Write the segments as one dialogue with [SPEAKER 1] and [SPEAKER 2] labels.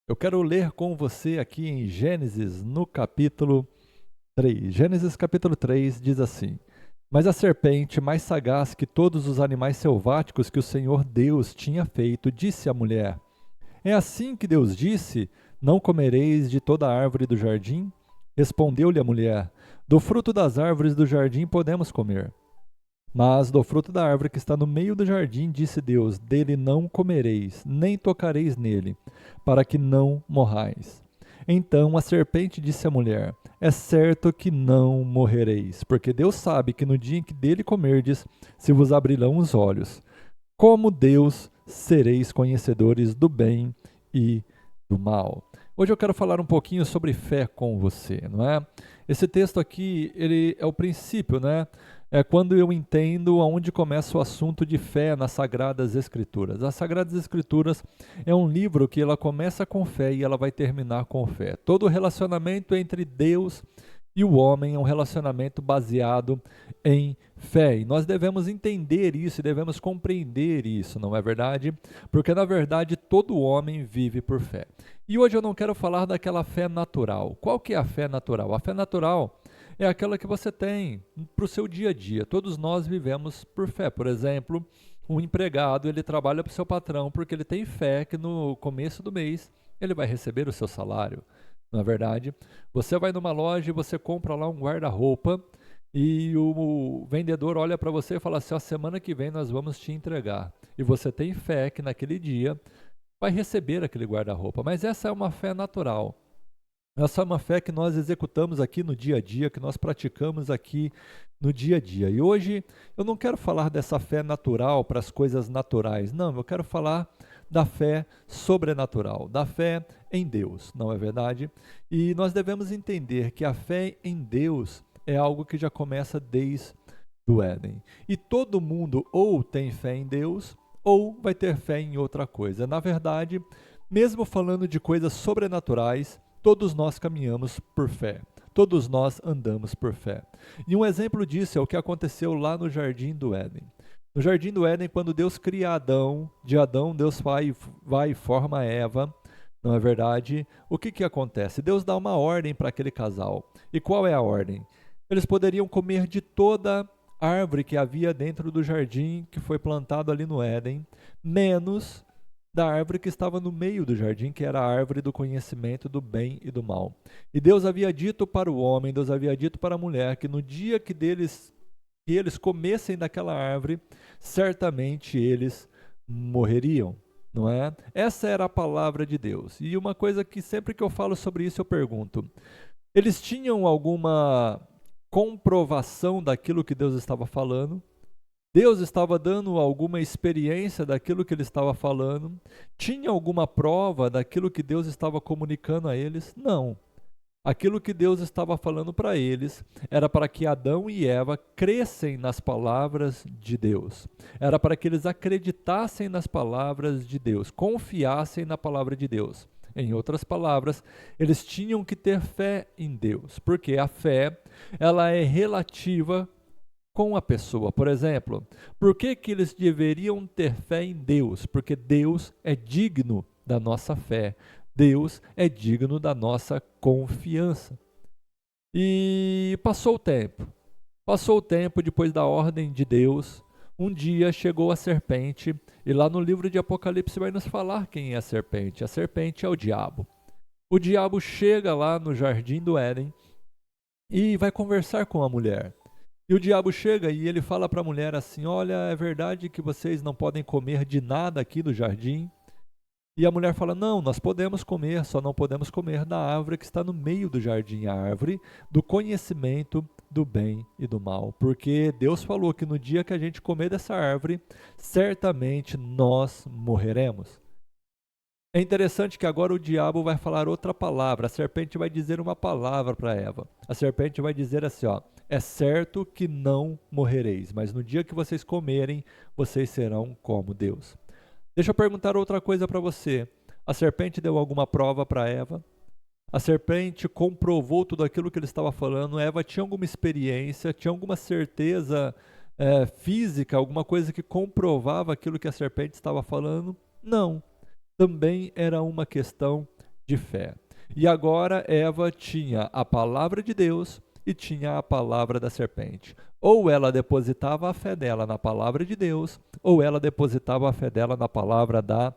[SPEAKER 1] Eu quero ler com você aqui em Gênesis, no capítulo 3. Gênesis capítulo 3 diz assim: Mas a serpente, mais sagaz que todos os animais selváticos que o Senhor Deus tinha feito, disse à mulher: É assim que Deus disse: Não comereis de toda árvore do jardim? Respondeu-lhe a mulher: Do fruto das árvores do jardim podemos comer. Mas do fruto da árvore que está no meio do jardim, disse Deus: Dele não comereis, nem tocareis nele, para que não morrais. Então a serpente disse à mulher: É certo que não morrereis, porque Deus sabe que no dia em que dele comerdes, se vos abrirão os olhos. Como Deus, sereis conhecedores do bem e do mal. Hoje eu quero falar um pouquinho sobre fé com você, não é? Esse texto aqui, ele é o princípio, né? É quando eu entendo aonde começa o assunto de fé nas Sagradas Escrituras. As Sagradas Escrituras é um livro que ela começa com fé e ela vai terminar com fé. Todo o relacionamento entre Deus e o homem é um relacionamento baseado em fé. E nós devemos entender isso e devemos compreender isso, não é verdade? Porque, na verdade, todo homem vive por fé. E hoje eu não quero falar daquela fé natural. Qual que é a fé natural? A fé natural é aquela que você tem para o seu dia a dia. Todos nós vivemos por fé. Por exemplo, um empregado, ele trabalha para o seu patrão porque ele tem fé que no começo do mês ele vai receber o seu salário. Na verdade, você vai numa loja e você compra lá um guarda-roupa e o vendedor olha para você e fala assim: a semana que vem nós vamos te entregar. E você tem fé que naquele dia vai receber aquele guarda-roupa. Mas essa é uma fé natural. Essa é uma fé que nós executamos aqui no dia a dia, que nós praticamos aqui no dia a dia. E hoje eu não quero falar dessa fé natural para as coisas naturais. Não, eu quero falar da fé sobrenatural, da fé em Deus, não é verdade? E nós devemos entender que a fé em Deus é algo que já começa desde o Éden. E todo mundo ou tem fé em Deus ou vai ter fé em outra coisa. Na verdade, mesmo falando de coisas sobrenaturais, todos nós caminhamos por fé. Todos nós andamos por fé. E um exemplo disso é o que aconteceu lá no Jardim do Éden. No Jardim do Éden, quando Deus cria Adão, de Adão Deus vai e forma Eva, não é verdade? O que acontece? Deus dá uma ordem para aquele casal. E qual é a ordem? Eles poderiam comer de toda árvore que havia dentro do jardim que foi plantado ali no Éden, menos da árvore que estava no meio do jardim, que era a árvore do conhecimento do bem e do mal. E Deus havia dito para o homem, Deus havia dito para a mulher, que no dia que eles comessem daquela árvore, certamente eles morreriam, não é? Essa era a palavra de Deus. E uma coisa que sempre que eu falo sobre isso eu pergunto: eles tinham alguma comprovação daquilo que Deus estava falando? Deus estava dando alguma experiência daquilo que ele estava falando? Tinha alguma prova daquilo que Deus estava comunicando a eles? Não. Aquilo que Deus estava falando para eles era para que Adão e Eva crescem nas palavras de Deus. Era para que eles acreditassem nas palavras de Deus, confiassem na palavra de Deus. Em outras palavras, eles tinham que ter fé em Deus, porque a fé, ela é relativa com a pessoa. Por exemplo, por que eles deveriam ter fé em Deus? Porque Deus é digno da nossa fé. Deus é digno da nossa confiança. E passou o tempo. Passou o tempo depois da ordem de Deus. Um dia chegou a serpente, e lá no livro de Apocalipse vai nos falar quem é a serpente. A serpente é o diabo. O diabo chega lá no jardim do Éden e vai conversar com a mulher. E o diabo chega e ele fala para a mulher assim: olha, é verdade que vocês não podem comer de nada aqui do jardim? E a mulher fala: não, nós podemos comer, só não podemos comer da árvore que está no meio do jardim, a árvore do conhecimento do bem e do mal. Porque Deus falou que no dia que a gente comer dessa árvore, certamente nós morreremos. É interessante que agora o diabo vai falar outra palavra. A serpente vai dizer uma palavra para Eva. A serpente vai dizer assim, ó: é certo que não morrereis, mas no dia que vocês comerem, vocês serão como Deus. Deixa eu perguntar outra coisa para você. A serpente deu alguma prova para Eva? A serpente comprovou tudo aquilo que ele estava falando? Eva tinha alguma experiência, tinha alguma certeza física, alguma coisa que comprovava aquilo que a serpente estava falando? Não. Também era uma questão de fé. E agora Eva tinha a palavra de Deus e tinha a palavra da serpente. Ou ela depositava a fé dela na palavra de Deus, ou ela depositava a fé dela na palavra da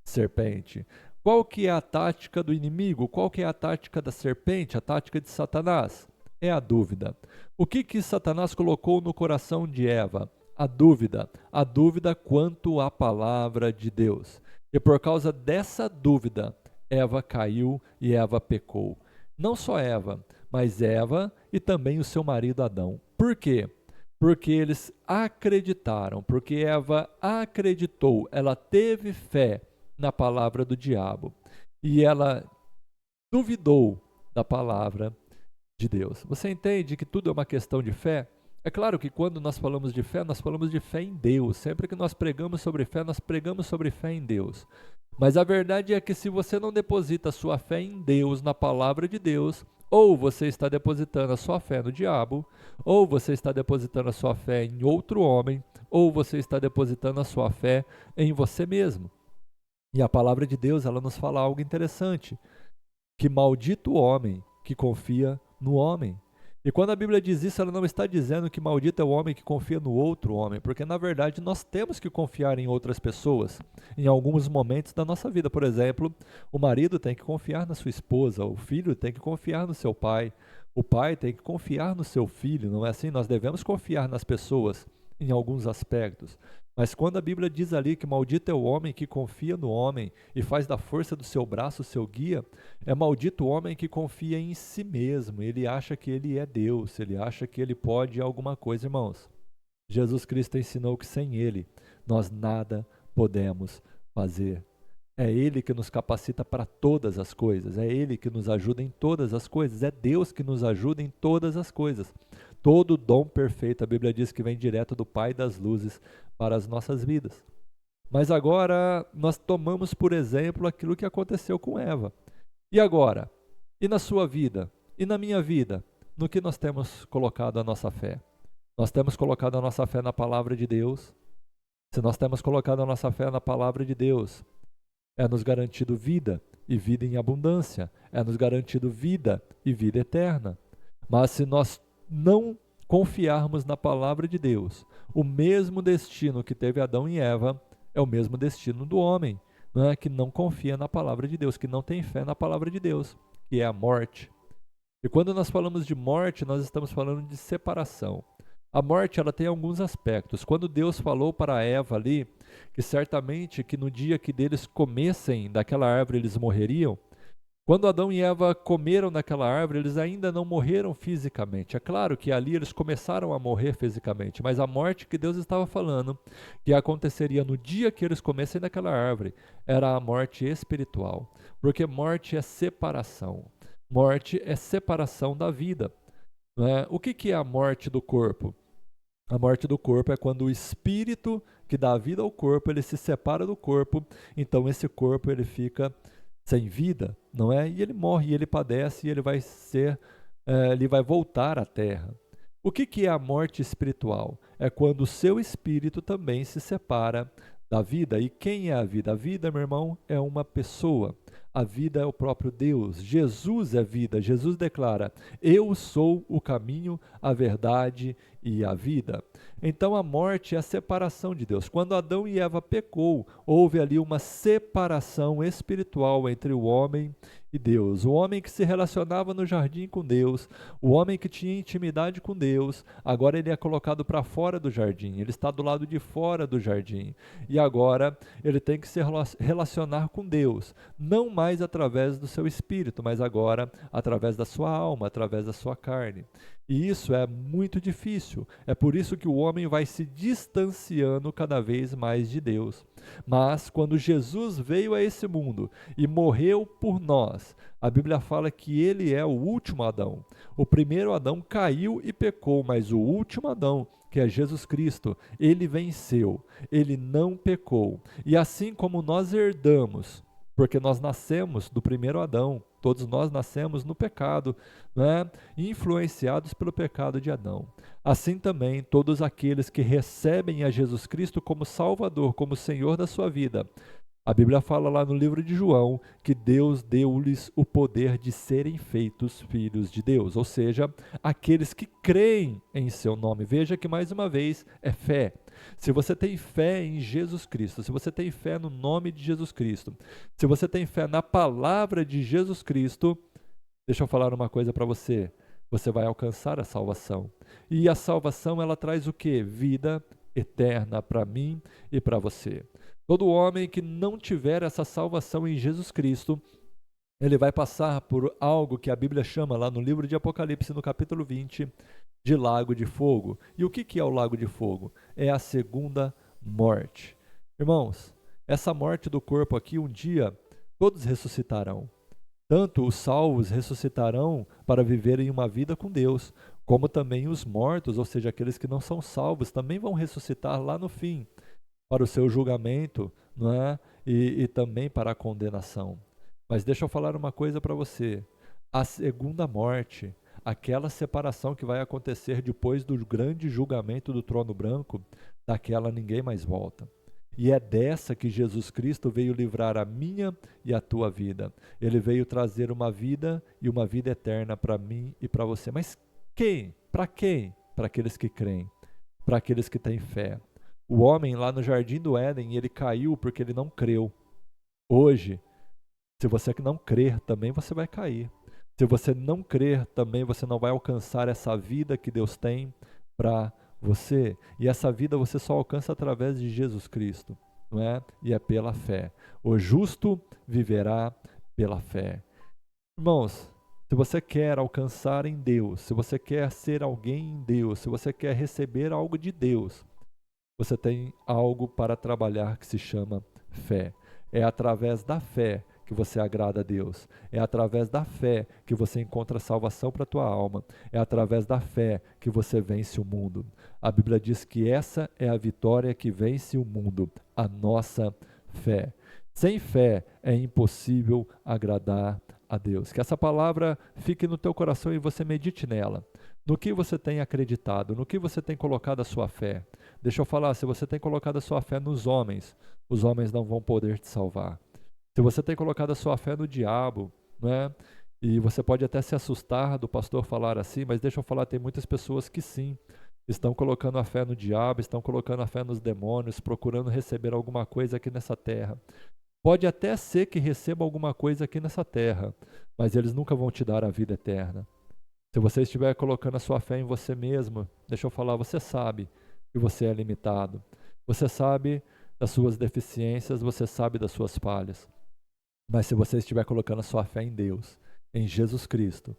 [SPEAKER 1] serpente. Qual que é a tática do inimigo? Qual que é a tática da serpente? A tática de Satanás? É a dúvida. O que Satanás colocou no coração de Eva? A dúvida quanto à palavra de Deus. E por causa dessa dúvida, Eva caiu e Eva pecou. Não só Eva, mas Eva e também o seu marido Adão. Por quê? Porque eles acreditaram, porque Eva acreditou, ela teve fé na palavra do diabo e ela duvidou da palavra de Deus. Você entende que tudo é uma questão de fé? É claro que quando nós falamos de fé, nós falamos de fé em Deus. Sempre que nós pregamos sobre fé, nós pregamos sobre fé em Deus. Mas a verdade é que se você não deposita a sua fé em Deus, na palavra de Deus, ou você está depositando a sua fé no diabo, ou você está depositando a sua fé em outro homem, ou você está depositando a sua fé em você mesmo. E a palavra de Deus, ela nos fala algo interessante, que maldito o homem que confia no homem. E quando a Bíblia diz isso, ela não está dizendo que maldito é o homem que confia no outro homem, porque na verdade nós temos que confiar em outras pessoas em alguns momentos da nossa vida. Por exemplo, o marido tem que confiar na sua esposa, o filho tem que confiar no seu pai, o pai tem que confiar no seu filho, não é assim? Nós devemos confiar nas pessoas em alguns aspectos. Mas quando a Bíblia diz ali que maldito é o homem que confia no homem e faz da força do seu braço o seu guia, é maldito o homem que confia em si mesmo. Ele acha que ele é Deus, ele acha que ele pode alguma coisa, irmãos. Jesus Cristo ensinou que sem ele nós nada podemos fazer. É Ele que nos capacita para todas as coisas, é Ele que nos ajuda em todas as coisas, é Deus que nos ajuda em todas as coisas. Todo dom perfeito, a Bíblia diz que vem direto do Pai das luzes para as nossas vidas. Mas agora nós tomamos por exemplo aquilo que aconteceu com Eva. E agora? E na sua vida? E na minha vida? No que nós temos colocado a nossa fé? Nós temos colocado a nossa fé na palavra de Deus? Se nós temos colocado a nossa fé na palavra de Deus, é nos garantido vida e vida em abundância, é nos garantido vida e vida eterna. Mas se nós não confiarmos na palavra de Deus, o mesmo destino que teve Adão e Eva é o mesmo destino do homem, não é? Que não confia na palavra de Deus, que não tem fé na palavra de Deus, que é a morte. E quando nós falamos de morte, nós estamos falando de separação. A morte, ela tem alguns aspectos. Quando Deus falou para Eva ali, que certamente que no dia que deles comessem daquela árvore eles morreriam, quando Adão e Eva comeram daquela árvore, eles ainda não morreram fisicamente. É claro que ali eles começaram a morrer fisicamente, mas a morte que Deus estava falando, que aconteceria no dia que eles comessem daquela árvore, era a morte espiritual. Porque morte é separação. Morte é separação da vida. Né? O que é a morte do corpo? A morte do corpo é quando o espírito que dá vida ao corpo, ele se separa do corpo, então esse corpo ele fica sem vida, não é? E ele morre, e ele padece, e ele vai ele vai voltar à terra. O que é a morte espiritual? É quando o seu espírito também se separa da vida. E quem é a vida? A vida, meu irmão, é uma pessoa. A vida é o próprio Deus. Jesus é vida. Jesus declara: eu sou o caminho, a verdade e a vida. Então a morte é a separação de Deus. Quando Adão e Eva pecou, houve ali uma separação espiritual entre o homem e Deus. O homem que se relacionava no jardim com Deus, o homem que tinha intimidade com Deus, agora ele é colocado para fora do jardim. Ele está do lado de fora do jardim. E agora ele tem que se relacionar com Deus, não mais através do seu espírito, mas agora através da sua alma, através da sua carne. E isso é muito difícil. É por isso que o homem vai se distanciando cada vez mais de Deus. Mas quando Jesus veio a esse mundo e morreu por nós, a Bíblia fala que ele é o último Adão. O primeiro Adão caiu e pecou, mas o último Adão, que é Jesus Cristo, ele venceu, ele não pecou. E assim como nós herdamos, porque nós nascemos do primeiro Adão, todos nós nascemos no pecado, né? Influenciados pelo pecado de Adão. Assim também, todos aqueles que recebem a Jesus Cristo como Salvador, como Senhor da sua vida, A Bíblia fala lá no livro de João que Deus deu-lhes o poder de serem feitos filhos de Deus, ou seja, aqueles que creem em seu nome. Veja que mais uma vez é fé. Se você tem fé em Jesus Cristo, se você tem fé no nome de Jesus Cristo, se você tem fé na palavra de Jesus Cristo, deixa eu falar uma coisa para você. Você vai alcançar a salvação. E a salvação, ela traz o quê? Vida eterna para mim e para você. Todo homem que não tiver essa salvação em Jesus Cristo, ele vai passar por algo que a Bíblia chama lá no livro de Apocalipse, no capítulo 20, de lago de fogo. E o que é o lago de fogo? É a segunda morte. Irmãos, essa morte do corpo aqui, um dia, todos ressuscitarão. Tanto os salvos ressuscitarão para viverem uma vida com Deus, como também os mortos, ou seja, aqueles que não são salvos, também vão ressuscitar lá no fim, para o seu julgamento, não é? E também para a condenação. Mas deixa eu falar uma coisa para você. A segunda morte, aquela separação que vai acontecer depois do grande julgamento do trono branco, daquela ninguém mais volta. E é dessa que Jesus Cristo veio livrar a minha e a tua vida. Ele veio trazer uma vida e uma vida eterna para mim e para você. Mas quem? Para quem? Para aqueles que creem, para aqueles que têm fé. O homem lá no Jardim do Éden, ele caiu porque ele não creu. Hoje, se você não crer, também você vai cair. Se você não crer, também você não vai alcançar essa vida que Deus tem para você. E essa vida você só alcança através de Jesus Cristo, não é? E é pela fé. O justo viverá pela fé. Irmãos, se você quer alcançar em Deus, se você quer ser alguém em Deus, se você quer receber algo de Deus, você tem algo para trabalhar que se chama fé. É através da fé que você agrada a Deus. É através da fé que você encontra salvação para a tua alma. É através da fé que você vence o mundo. A Bíblia diz que essa é a vitória que vence o mundo, a nossa fé. Sem fé é impossível agradar a Deus. Que essa palavra fique no teu coração e você medite nela. No que você tem acreditado, no que você tem colocado a sua fé. Deixa eu falar, se você tem colocado a sua fé nos homens, os homens não vão poder te salvar. Se você tem colocado a sua fé no diabo, né? E você pode até se assustar do pastor falar assim, mas deixa eu falar, tem muitas pessoas que sim, estão colocando a fé no diabo, estão colocando a fé nos demônios, procurando receber alguma coisa aqui nessa terra. Pode até ser que receba alguma coisa aqui nessa terra, mas eles nunca vão te dar a vida eterna. Se você estiver colocando a sua fé em você mesmo, deixa eu falar, você sabe que você é limitado. Você sabe das suas deficiências, você sabe das suas falhas. Mas se você estiver colocando a sua fé em Deus, em Jesus Cristo,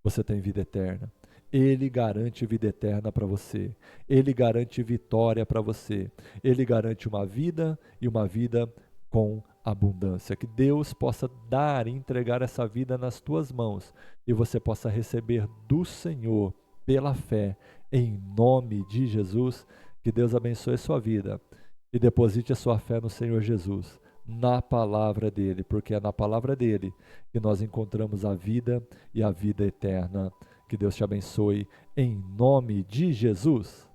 [SPEAKER 1] você tem vida eterna. Ele garante vida eterna para você. Ele garante vitória para você. Ele garante uma vida e uma vida com abundância. Que Deus possa dar e entregar essa vida nas tuas mãos e você possa receber do Senhor pela fé, em nome de Jesus. Que Deus abençoe a sua vida e deposite a sua fé no Senhor Jesus, na palavra dele, porque é na palavra dele que nós encontramos a vida e a vida eterna. Que Deus te abençoe em nome de Jesus.